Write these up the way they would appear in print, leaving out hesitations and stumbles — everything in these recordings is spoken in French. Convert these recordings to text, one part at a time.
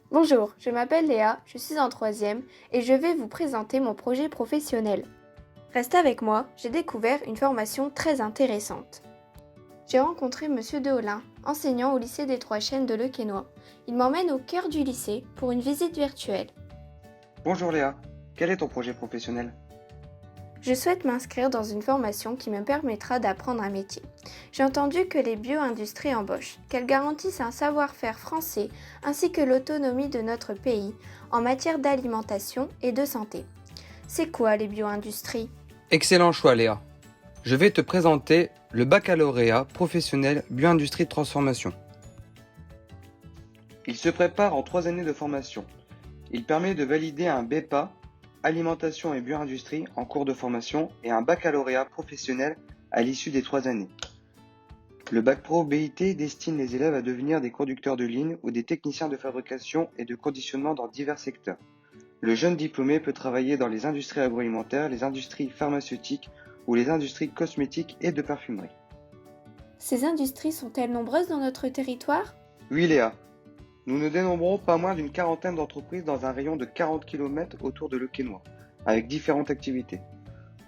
Bonjour, je m'appelle Léa, je suis en troisième et je vais vous présenter mon projet professionnel. Restez avec moi, j'ai découvert une formation très intéressante. J'ai rencontré Monsieur Deholin, enseignant au lycée des Trois Chênes de Le Quesnoy. Il m'emmène au cœur du lycée pour une visite virtuelle. Bonjour Léa, quel est ton projet professionnel? Je souhaite m'inscrire dans une formation qui me permettra d'apprendre un métier. J'ai entendu que les bio-industries embauchent, qu'elles garantissent un savoir-faire français ainsi que l'autonomie de notre pays en matière d'alimentation et de santé. C'est quoi les bio-industries? Excellent choix Léa. Je vais te présenter le baccalauréat professionnel bioindustrie de transformation. Il se prépare en 3 années de formation. Il permet de valider un BEPA, alimentation et bioindustrie en cours de formation et un baccalauréat professionnel à l'issue des 3 années. Le bac pro BIT destine les élèves à devenir des conducteurs de ligne ou des techniciens de fabrication et de conditionnement dans divers secteurs. Le jeune diplômé peut travailler dans les industries agroalimentaires, les industries pharmaceutiques ou les industries cosmétiques et de parfumerie. Ces industries sont-elles nombreuses dans notre territoire? Oui Léa, nous ne dénombrons pas moins d'une quarantaine d'entreprises dans un rayon de 40 km autour de Le Quesnoy, avec différentes activités.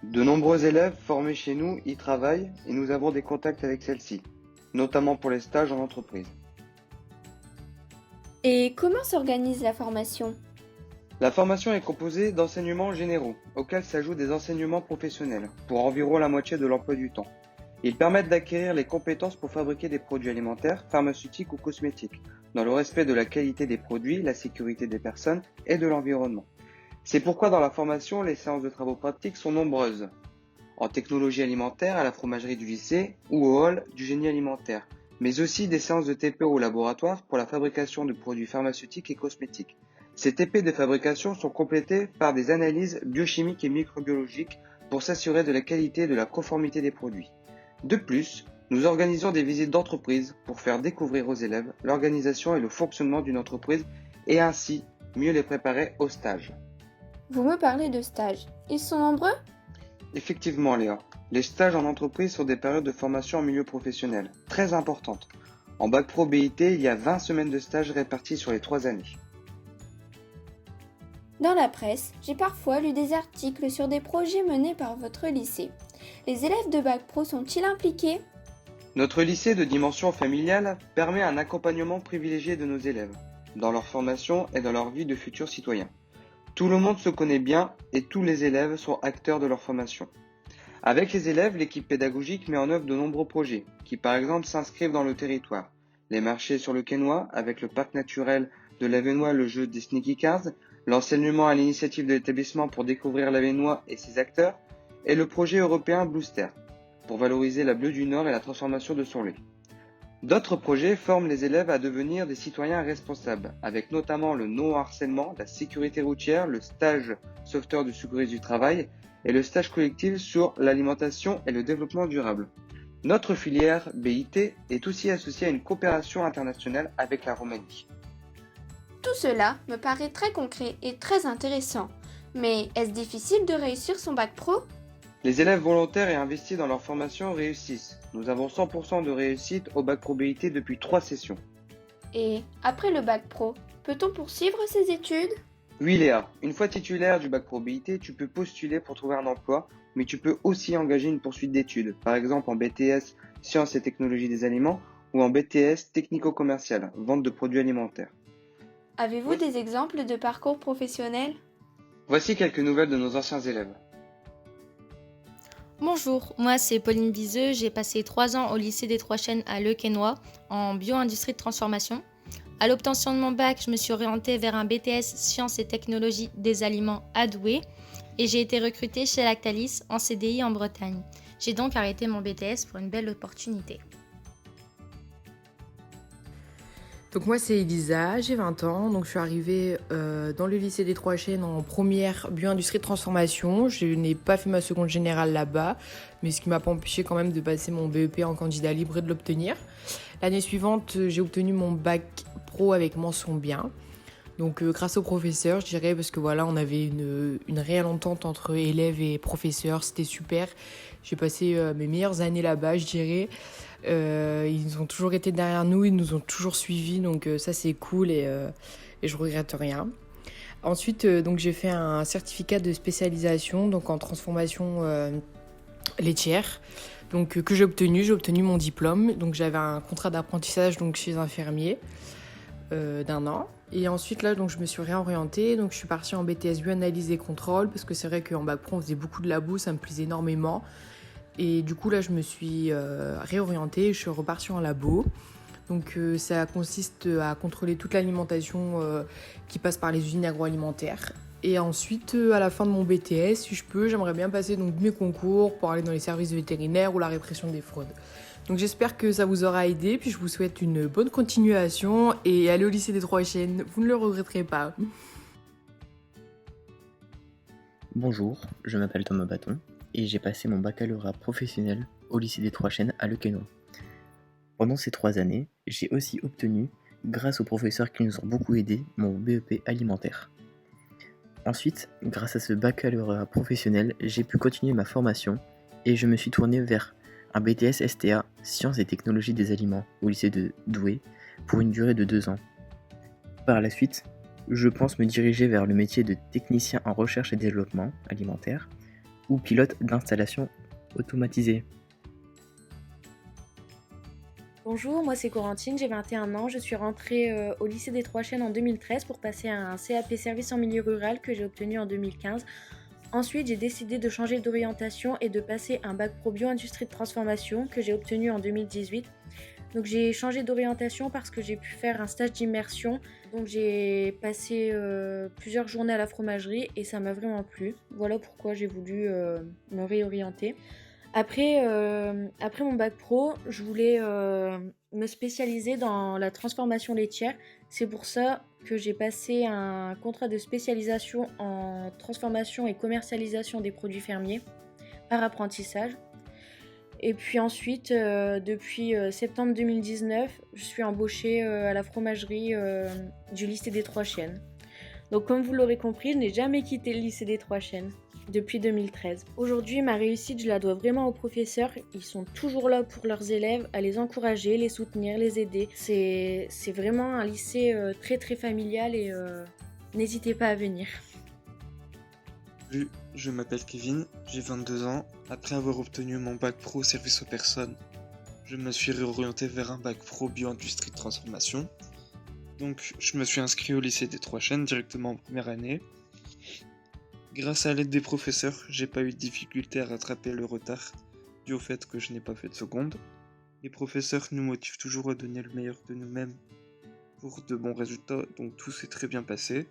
De nombreux élèves formés chez nous y travaillent et nous avons des contacts avec celles-ci, notamment pour les stages en entreprise. Et comment s'organise la formation? La formation est composée d'enseignements généraux, auxquels s'ajoutent des enseignements professionnels, pour environ la moitié de l'emploi du temps. Ils permettent d'acquérir les compétences pour fabriquer des produits alimentaires, pharmaceutiques ou cosmétiques, dans le respect de la qualité des produits, la sécurité des personnes et de l'environnement. C'est pourquoi dans la formation, les séances de travaux pratiques sont nombreuses. En technologie alimentaire, à la fromagerie du lycée ou au hall du génie alimentaire, mais aussi des séances de TPE au laboratoire pour la fabrication de produits pharmaceutiques et cosmétiques. Ces TP de fabrication sont complétés par des analyses biochimiques et microbiologiques pour s'assurer de la qualité et de la conformité des produits. De plus, nous organisons des visites d'entreprise pour faire découvrir aux élèves l'organisation et le fonctionnement d'une entreprise et ainsi mieux les préparer au stage. Vous me parlez de stages. Ils sont nombreux? Effectivement Léa, les stages en entreprise sont des périodes de formation en milieu professionnel, très importantes. En bac pro BIT, il y a 20 semaines de stage réparties sur les 3 années. Dans la presse, j'ai parfois lu des articles sur des projets menés par votre lycée. Les élèves de Bac Pro sont-ils impliqués? Notre lycée de dimension familiale permet un accompagnement privilégié de nos élèves, dans leur formation et dans leur vie de futurs citoyens. Tout le monde se connaît bien et tous les élèves sont acteurs de leur formation. Avec les élèves, l'équipe pédagogique met en œuvre de nombreux projets, qui par exemple s'inscrivent dans le territoire. Les marchés sur le Quesnoy, avec le parc naturel de l'Avesnois, le jeu des Sneaky Cars, l'enseignement à l'initiative de l'établissement pour découvrir l'Avesnois et ses acteurs, et le projet européen Bluester, pour valoriser la Bleue du Nord et la transformation de son lait. D'autres projets forment les élèves à devenir des citoyens responsables, avec notamment le non-harcèlement, la sécurité routière, le stage sauveteur de sécurité du travail et le stage collectif sur l'alimentation et le développement durable. Notre filière BIT est aussi associée à une coopération internationale avec la Roumanie. Tout cela me paraît très concret et très intéressant. Mais est-ce difficile de réussir son Bac Pro? Les élèves volontaires et investis dans leur formation réussissent. Nous avons 100% de réussite au bac pro BIT depuis 3 sessions. Et après le Bac Pro, peut-on poursuivre ses études? Oui Léa, une fois titulaire du bac pro BIT, tu peux postuler pour trouver un emploi, mais tu peux aussi engager une poursuite d'études, par exemple en BTS Sciences et Technologies des Aliments ou en BTS Technico-Commercial, vente de produits alimentaires. Avez-vous des exemples de parcours professionnels? Voici quelques nouvelles de nos anciens élèves. Bonjour, moi c'est Pauline Bizeux, j'ai passé 3 ans au lycée des Trois Chênes à Le Quesnoy en bio-industrie de transformation. À l'obtention de mon bac, je me suis orientée vers un BTS Sciences et Technologies des Aliments à Douai et j'ai été recrutée chez Lactalis en CDI en Bretagne. J'ai donc arrêté mon BTS pour une belle opportunité. Donc moi c'est Elisa, j'ai 20 ans, donc je suis arrivée dans le lycée des Trois Chênes en première bio-industrie de transformation. Je n'ai pas fait ma seconde générale là-bas, mais ce qui m'a pas empêché quand même de passer mon BEP en candidat libre et de l'obtenir. L'année suivante, j'ai obtenu mon bac pro avec mention bien. Donc grâce aux professeurs, je dirais, parce que voilà, on avait une réelle entente entre élèves et professeurs, c'était super. J'ai passé mes meilleures années là-bas, je dirais. Ils ont toujours été derrière nous, ils nous ont toujours suivis, donc ça c'est cool et et je regrette rien. Ensuite, donc j'ai fait un certificat de spécialisation donc en transformation laitière, donc que j'ai obtenu. J'ai obtenu mon diplôme. Donc j'avais un contrat d'apprentissage donc chez un fermier d'1 an. Et ensuite là donc je me suis réorientée. Donc je suis partie en BTS bioanalyse et contrôle parce que c'est vrai qu'en bac pro on faisait beaucoup de labo, ça me plaisait énormément. Et du coup là je me suis réorientée, je suis repartie en labo. Donc ça consiste à contrôler toute l'alimentation qui passe par les usines agroalimentaires. Et ensuite, à la fin de mon BTS, si je peux, j'aimerais bien passer donc mes concours pour aller dans les services vétérinaires ou la répression des fraudes. Donc j'espère que ça vous aura aidé, puis je vous souhaite une bonne continuation et allez au lycée des Trois Chênes, vous ne le regretterez pas. Bonjour, je m'appelle Thomas Baton et j'ai passé mon baccalauréat professionnel au lycée des Trois Chênes à Le Quesnoy. Pendant ces 3 années, j'ai aussi obtenu, grâce aux professeurs qui nous ont beaucoup aidés, mon BEP alimentaire. Ensuite, grâce à ce baccalauréat professionnel, j'ai pu continuer ma formation et je me suis tourné vers un BTS STA, Sciences et Technologies des Aliments, au lycée de Douai, pour une durée de 2 ans. Par la suite, je pense me diriger vers le métier de technicien en recherche et développement alimentaire ou pilote d'installation automatisée. Bonjour, moi c'est Corentine, j'ai 21 ans, je suis rentrée au lycée des Trois Chênes en 2013 pour passer un CAP service en milieu rural que j'ai obtenu en 2015. Ensuite, j'ai décidé de changer d'orientation et de passer un bac pro bio-industrie de transformation que j'ai obtenu en 2018. Donc j'ai changé d'orientation parce que j'ai pu faire un stage d'immersion. Donc j'ai passé plusieurs journées à la fromagerie et ça m'a vraiment plu. Voilà pourquoi j'ai voulu me réorienter. Après mon bac pro, je voulais me spécialiser dans la transformation laitière. C'est pour ça que j'ai passé un contrat de spécialisation en transformation et commercialisation des produits fermiers par apprentissage. Et puis ensuite, depuis septembre 2019, je suis embauchée à la fromagerie du lycée des Trois Chênes. Donc comme vous l'aurez compris, je n'ai jamais quitté le lycée des Trois Chênes depuis 2013. Aujourd'hui, ma réussite, je la dois vraiment aux professeurs. Ils sont toujours là pour leurs élèves, à les encourager, les soutenir, les aider. C'est vraiment un lycée très très familial et n'hésitez pas à venir. Salut, je m'appelle Kevin, j'ai 22 ans. Après avoir obtenu mon bac pro service aux personnes, je me suis réorienté vers un bac pro bio-industrie de transformation. Donc je me suis inscrit au lycée des Trois Chênes directement en première année. Grâce à l'aide des professeurs, j'ai pas eu de difficulté à rattraper le retard dû au fait que je n'ai pas fait de seconde. Les professeurs nous motivent toujours à donner le meilleur de nous-mêmes pour de bons résultats, donc tout s'est très bien passé.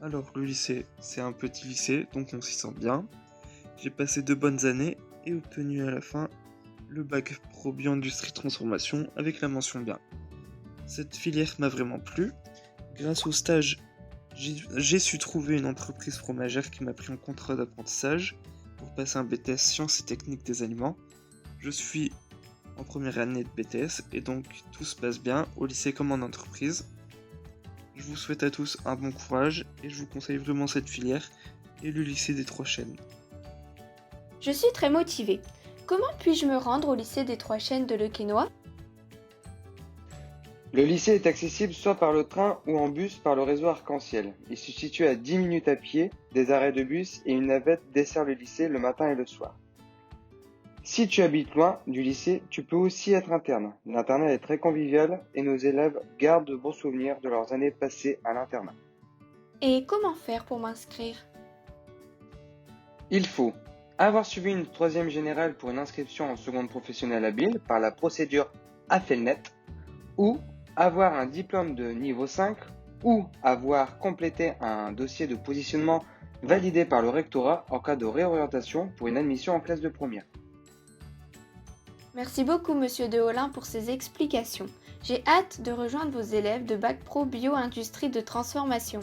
Alors le lycée, c'est un petit lycée, donc on s'y sent bien. J'ai passé 2 bonnes années et obtenu à la fin le bac pro bio-industrie transformation avec la mention bien. Cette filière m'a vraiment plu. Grâce au stage, j'ai su trouver une entreprise fromagère qui m'a pris en contrat d'apprentissage pour passer un BTS Sciences et Techniques des Aliments. Je suis en première année de BTS et donc tout se passe bien au lycée comme en entreprise. Je vous souhaite à tous un bon courage et je vous conseille vraiment cette filière et le lycée des Trois Chênes. Je suis très motivée. Comment puis-je me rendre au lycée des Trois Chênes de Le Quesnoy ? Le lycée est accessible soit par le train ou en bus par le réseau Arc-en-Ciel. Il se situe à 10 minutes à pied, des arrêts de bus et une navette dessert le lycée le matin et le soir. Si tu habites loin du lycée, tu peux aussi être interne. L'internat est très convivial et nos élèves gardent de bons souvenirs de leurs années passées à l'internat. Et comment faire pour m'inscrire ? Il faut avoir suivi une 3e générale pour une inscription en seconde professionnelle habile par la procédure AFELNET ou avoir un diplôme de niveau 5 ou avoir complété un dossier de positionnement validé par le rectorat en cas de réorientation pour une admission en classe de première. Merci beaucoup Monsieur Deholin pour ces explications. J'ai hâte de rejoindre vos élèves de Bac Pro Bio Industrie de Transformation.